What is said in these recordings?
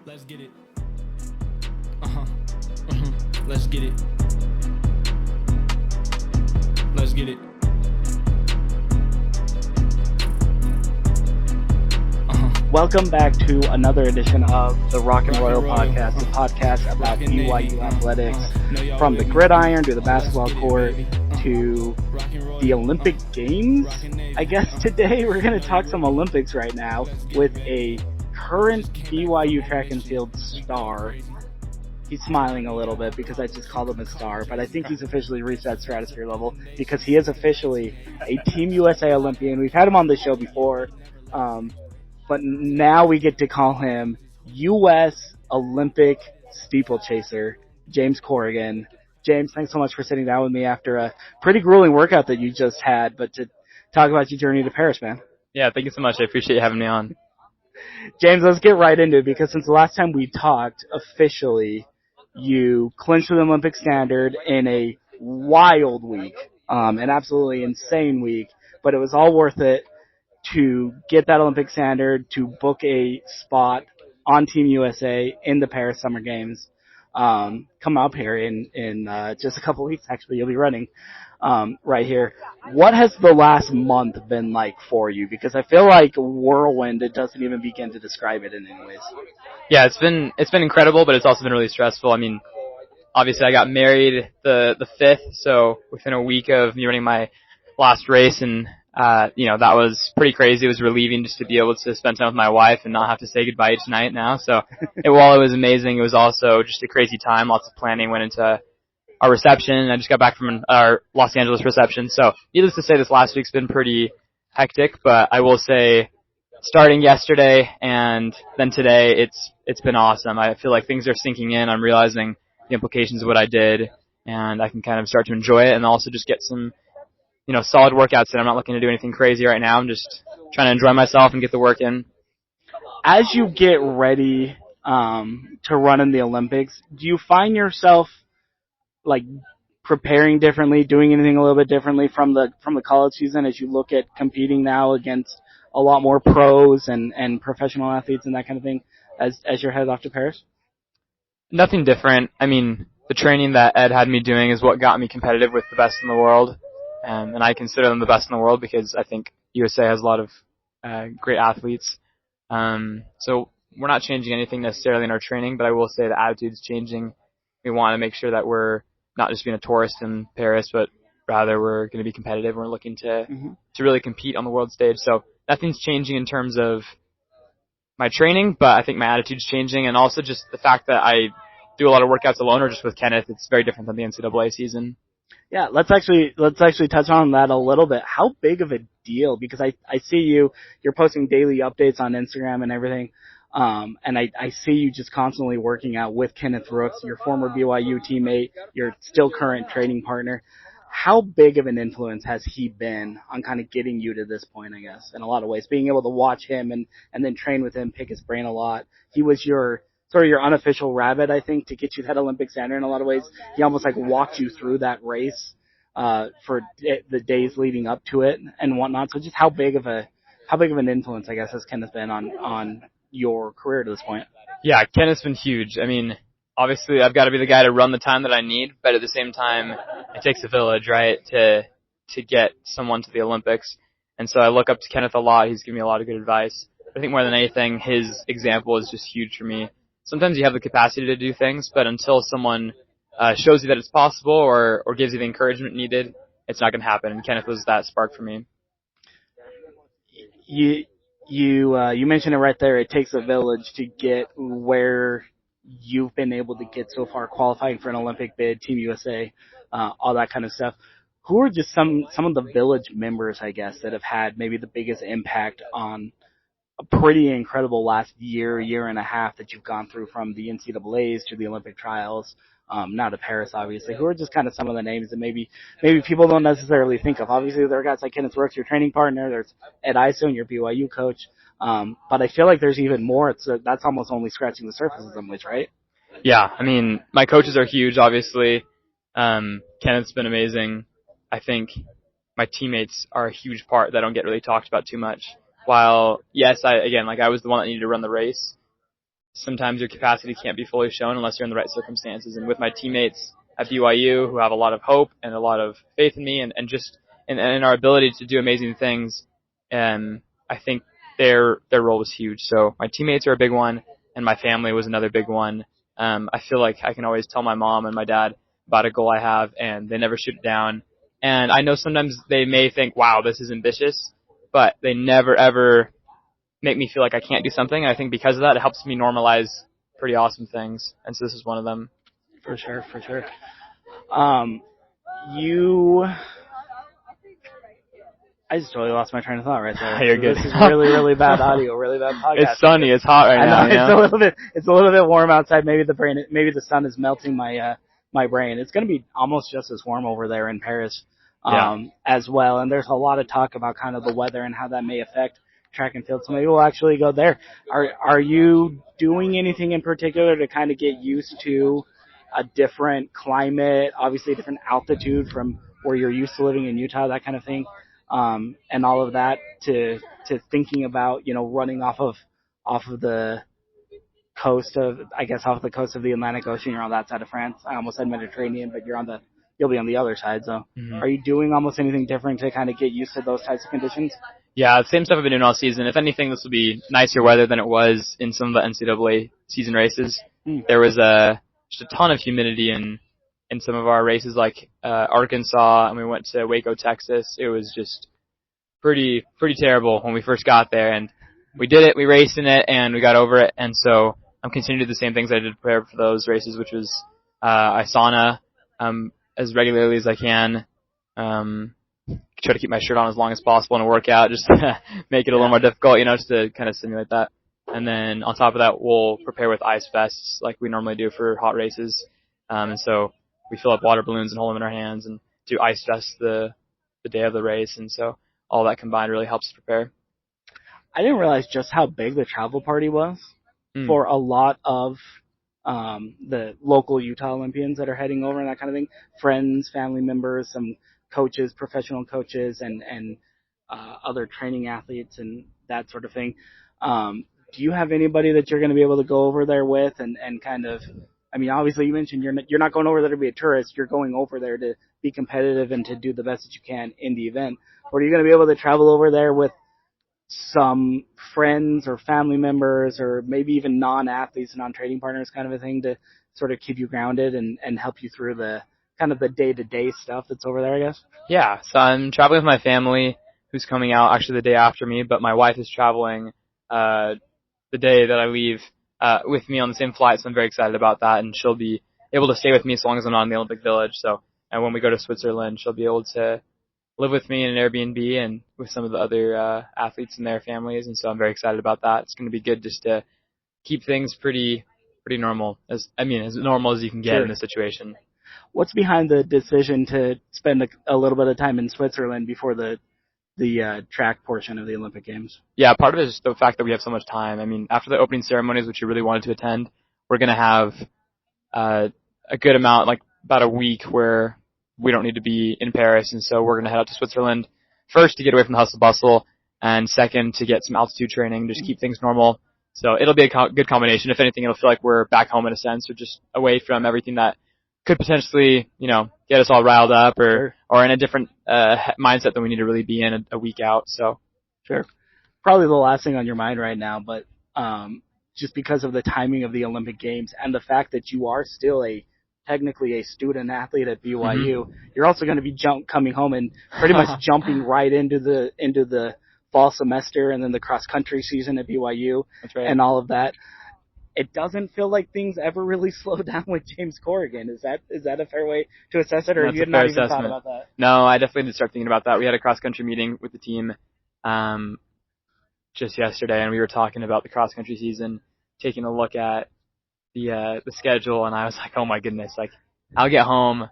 Let's get it. Let's get it. Let's get it. Welcome back to another edition of the Rock and Royal Podcast, a podcast about BYU athletics, from the gridiron to the basketball court to the Olympic Games. I guess today we're going to talk some Olympics right now with a current BYU track and field star. He's smiling a little bit because I just called him a star, but I think he's officially reached that stratosphere level because he is officially a Team USA Olympian. We've had him on the show before, but now we get to call him U.S. Olympic steeplechaser, James Corrigan. James, thanks so much for sitting down with me after a pretty grueling workout that you just had, but to talk about your journey to Paris, man. Yeah, thank you so much. I appreciate you having me on. James, let's get right into it because since the last time we talked officially, you clinched the Olympic standard in a wild week, an absolutely insane week, but it was all worth it to get that Olympic standard, to book a spot on Team USA in the Paris Summer Games. Come up here in just a couple of weeks, actually. You'll be running right here. What has the last month been like for you? Because I feel like whirlwind, it doesn't even begin to describe it in any ways. Yeah, it's been incredible, but it's also been really stressful. I mean, obviously I got married the 5th, so within a week of me running my last race, and that was pretty crazy. It was relieving just to be able to spend time with my wife and not have to say goodbye each night now. So while it was amazing, it was also just a crazy time. Lots of planning went into our reception. I just got back from our Los Angeles reception. So needless to say, this last week's been pretty hectic, but I will say starting yesterday and then today, it's been awesome. I feel like things are sinking in. I'm realizing the implications of what I did, and I can kind of start to enjoy it and also just get some solid workouts. And I'm not looking to do anything crazy right now. I'm just trying to enjoy myself and get the work in. As you get ready to run in the Olympics, do you find yourself like preparing differently, doing anything a little bit differently from the college season as you look at competing now against a lot more pros and professional athletes and that kind of thing as you're headed off to Paris? Nothing different. I mean, the training that Ed had me doing is what got me competitive with the best in the world. And I consider them the best in the world because I think USA has a lot of great athletes. So we're not changing anything necessarily in our training, but I will say the attitude's changing. We want to make sure that we're not just being a tourist in Paris, but rather we're going to be competitive. We're looking to really compete on the world stage. So nothing's changing in terms of my training, but I think my attitude's changing, and also just the fact that I do a lot of workouts alone or just with Kenneth. It's very different than the NCAA season. Yeah, let's actually touch on that a little bit. How big of a deal? Because I see you're posting daily updates on Instagram and everything, and I see you just constantly working out with Kenneth Rooks, your former BYU teammate, your still current training partner. How big of an influence has he been on kind of getting you to this point, I guess, in a lot of ways? Being able to watch him and then train with him, pick his brain a lot. He was your unofficial rabbit, I think, to get you that Olympic standard in a lot of ways. He almost like walked you through that race for the days leading up to it and whatnot. So just how big of an influence, I guess, has Kenneth been on your career to this point? Yeah, Kenneth's been huge. I mean, obviously I've got to be the guy to run the time that I need, but at the same time, it takes a village, right, to get someone to the Olympics. And so I look up to Kenneth a lot. He's given me a lot of good advice. I think more than anything, his example is just huge for me. Sometimes you have the capacity to do things, but until someone shows you that it's possible or gives you the encouragement needed, it's not going to happen. And Kenneth was that spark for me. You mentioned it right there. It takes a village to get where you've been able to get so far, qualifying for an Olympic bid, Team USA, all that kind of stuff. Who are just some of the village members, I guess, that have had maybe the biggest impact on a pretty incredible last year and a half that you've gone through, from the NCAAs to the Olympic trials, now to Paris, obviously? Who are just kind of some of the names that maybe people don't necessarily think of? Obviously, there are guys like Kenneth Rooks, your training partner. There's Ed Isom, your BYU coach. But I feel like there's even more. That's almost only scratching the surface of some ways, right? Yeah, I mean, my coaches are huge, obviously. Kenneth's been amazing. I think my teammates are a huge part that don't get really talked about too much. While, yes, I was the one that needed to run the race, sometimes your capacity can't be fully shown unless you're in the right circumstances. And with my teammates at BYU who have a lot of hope and a lot of faith in me and just in our ability to do amazing things, I think their role was huge. So my teammates are a big one, and my family was another big one. I feel like I can always tell my mom and my dad about a goal I have, and they never shoot it down. And I know sometimes they may think, wow, this is ambitious, but they never, ever make me feel like I can't do something. And I think because of that, it helps me normalize pretty awesome things. And so this is one of them. For sure. I just totally lost my train of thought right there. You're good. This is really, really bad audio, really bad podcast. It's sunny. It's hot right now. It's a little bit warm outside. Maybe the sun is melting my brain. It's going to be almost just as warm over there in Paris, as well. And there's a lot of talk about kind of the weather and how that may affect track and field. So maybe we'll actually go there. Are you doing anything in particular to kind of get used to a different climate, obviously a different altitude from where you're used to living in Utah, that kind of thing? And all of that to thinking about, running off of the coast of the Atlantic Ocean. You're on that side of France. I almost said Mediterranean, but you'll be on the other side. So Are you doing almost anything different to kind of get used to those types of conditions? Yeah, same stuff I've been doing all season. If anything, this will be nicer weather than it was in some of the NCAA season races. There was just a ton of humidity in some of our races, like Arkansas, and we went to Waco, Texas. It was just pretty terrible when we first got there, and we did it. We raced in it, and we got over it. And so I'm continuing to do the same things I did to prepare for those races, which was I sauna as regularly as I can. Try to keep my shirt on as long as possible in a workout, just to make it a little more difficult, just to kind of simulate that. And then on top of that, we'll prepare with ice vests like we normally do for hot races. And so we fill up water balloons and hold them in our hands and do ice vests the day of the race. And so all that combined really helps prepare. I didn't realize just how big the travel party was for a lot of the local Utah Olympians that are heading over and that kind of thing. Friends, family members, some coaches, professional coaches, and other training athletes and that sort of thing. Do you have anybody that you're going to be able to go over there with and kind of, obviously you mentioned you're not going over there to be a tourist. You're going over there to be competitive and to do the best that you can in the event. Or are you going to be able to travel over there with some friends or family members or maybe even non-athletes, non-trading partners kind of a thing to sort of keep you grounded and help you through the kind of the day-to-day stuff that's over there, I guess? Yeah, so I'm traveling with my family who's coming out actually the day after me, but my wife is traveling the day that I leave with me on the same flight, so I'm very excited about that, and she'll be able to stay with me as long as I'm not in the Olympic Village. So, and when we go to Switzerland, she'll be able to live with me in an Airbnb and with some of the other athletes and their families, and so I'm very excited about that. It's going to be good just to keep things pretty normal, as normal as you can get in this situation. What's behind the decision to spend a little bit of time in Switzerland before the track portion of the Olympic Games? Yeah, part of it is the fact that we have so much time. After the opening ceremonies, which we really wanted to attend, we're going to have a good amount, like about a week where we don't need to be in Paris, and so we're going to head out to Switzerland first to get away from the hustle bustle, and second to get some altitude training, just keep things normal. So it'll be a good combination. If anything, it'll feel like we're back home in a sense, or just away from everything that could potentially, get us all riled up or in a different mindset than we need to really be in a week out. So, sure. Probably the last thing on your mind right now, but just because of the timing of the Olympic Games and the fact that you are still technically a student athlete at BYU, you're also going to be coming home and pretty much jumping right into the fall semester and then the cross country season at BYU. That's right. And all of that. It doesn't feel like things ever really slow down with James Corrigan. Is that a fair way to assess it, or you had not even thought about that? No, I definitely did start thinking about that. We had a cross-country meeting with the team just yesterday, and we were talking about the cross-country season, taking a look at the schedule, and I was like, oh my goodness, like I'll get home,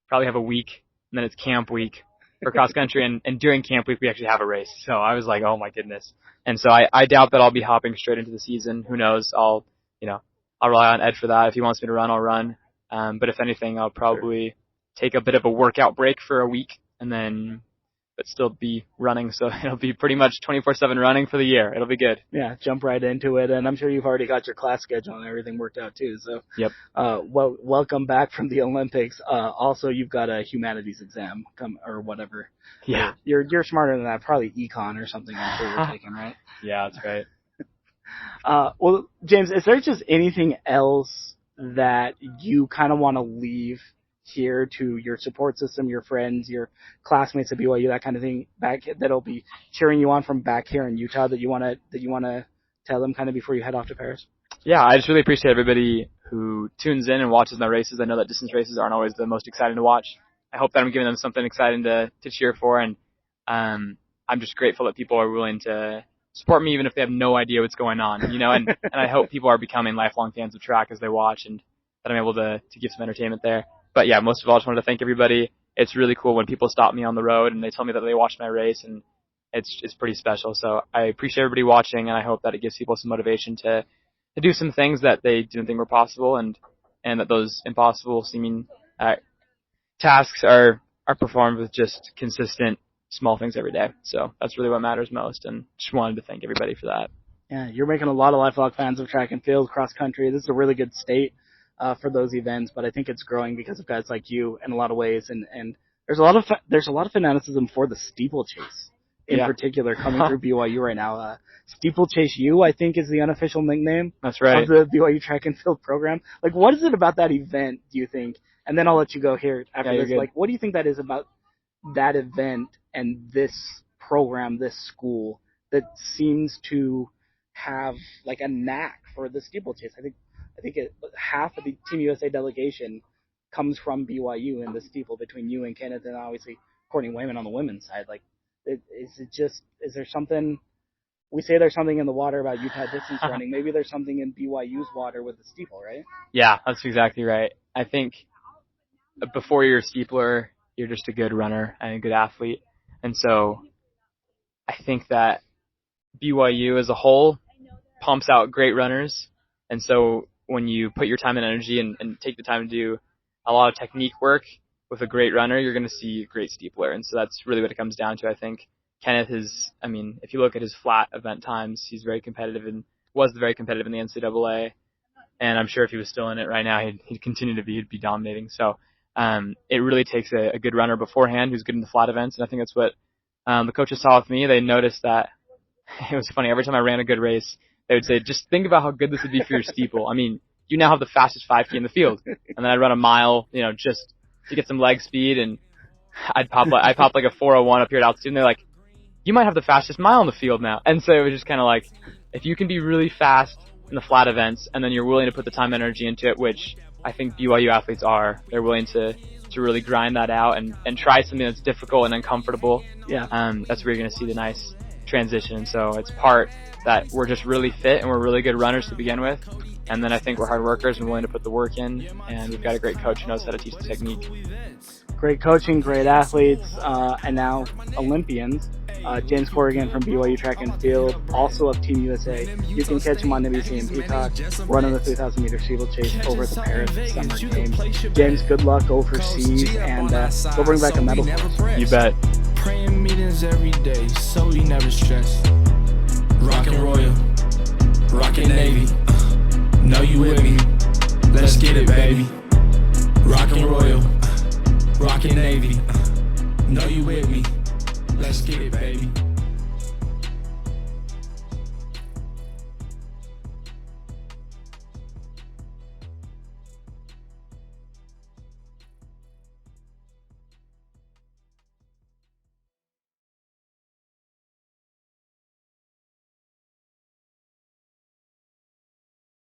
probably have a week, and then it's camp week for cross-country, and during camp week we actually have a race. So I was like, oh my goodness. And so I doubt that I'll be hopping straight into the season. Who knows? I'll rely on Ed for that. If he wants me to run, I'll run. But if anything, I'll probably take a bit of a workout break for a week and then but still be running. So it'll be pretty much 24/7 running for the year. It'll be good. Yeah, jump right into it, and I'm sure you've already got your class schedule and everything worked out too. So, Yep. Well, welcome back from the Olympics. Also, you've got a humanities exam or whatever. Yeah. You're smarter than that. Probably econ or something. I'm sure you're taking, right? Yeah, that's right. Well, James, is there just anything else that you kind of want to leave here to your support system, your friends, your classmates at BYU, that kind of thing, that'll be cheering you on from back here in Utah that you want to tell them kind of before you head off to Paris? Yeah, I just really appreciate everybody who tunes in and watches my races. I know that distance races aren't always the most exciting to watch. I hope that I'm giving them something exciting to cheer for, and I'm just grateful that people are willing to support me even if they have no idea what's going on, you know, and I hope people are becoming lifelong fans of track as they watch, and that I'm able to give some entertainment there. But yeah, most of all, I just wanted to thank everybody. It's really cool when people stop me on the road and they tell me that they watched my race, and it's pretty special. So I appreciate everybody watching, and I hope that it gives people some motivation to do some things that they didn't think were possible, and that those impossible seeming tasks are performed with just consistent small things every day. So that's really what matters most, and just wanted to thank everybody for that. Yeah, you're making a lot of lifelong fans of track and field, cross country. This is a really good state for those events, but I think it's growing because of guys like you in a lot of ways, and there's a lot of fanaticism for the steeplechase in particular coming through BYU right now. Steeplechase U, I think, is the unofficial nickname. That's right. Of the BYU track and field program. Like, what is it about that event, do you think? And then I'll let you go here after this. Like, what do you think that is about that event and this program, this school, that seems to have like a knack for the steeplechase? I think half of the Team USA delegation comes from BYU in the steeple between you and Kenneth, and obviously Courtney Wayman on the women's side. Like, is there something? We say there's something in the water about Utah distance running. Maybe there's something in BYU's water with the steeple, right? Yeah, that's exactly right. I think before you're a steepler, you're just a good runner and a good athlete. And so I think that BYU as a whole pumps out great runners. And so when you put your time and energy and take the time to do a lot of technique work with a great runner, you're going to see a great steepler. And so that's really what it comes down to. I think Kenneth if you look at his flat event times, he's very competitive and was very competitive in the NCAA. And I'm sure if he was still in it right now, he'd continue to he'd be dominating. So it really takes a good runner beforehand who's good in the flat events. And I think that's what the coaches saw with me. They noticed that it was funny. Every time I ran a good race, they would say, just think about how good this would be for your steeple. I mean, you now have the fastest 5K in the field. And then I'd run a mile, just to get some leg speed, and I popped like a 4:01 up here at altitude, and they're like, you might have the fastest mile in the field now. And so it was just kind of like, if you can be really fast in the flat events, and then you're willing to put the time and energy into it, which I think BYU athletes are, they're willing to really grind that out and try something that's difficult and uncomfortable. Yeah. That's where you're going to see the nice transition. So it's part that we're just really fit and we're really good runners to begin with. And then I think we're hard workers and willing to put the work in, and we've got a great coach who knows how to teach the technique. Great coaching, great athletes, and now Olympians. James Corrigan from BYU Track and Field, also of Team USA. You can catch him on NBC and Peacock, running the 3,000 meter steeplechase over at the Paris Summer Games. James, good luck overseas, and go bring back a medal for us. You bet. Praying meetings every day, so you never stress. Rockin' Royal, rockin' Navy. Know you with me, let's get it, baby. Rockin' Royal, rockin' Navy. Know you with me, let's get it, baby.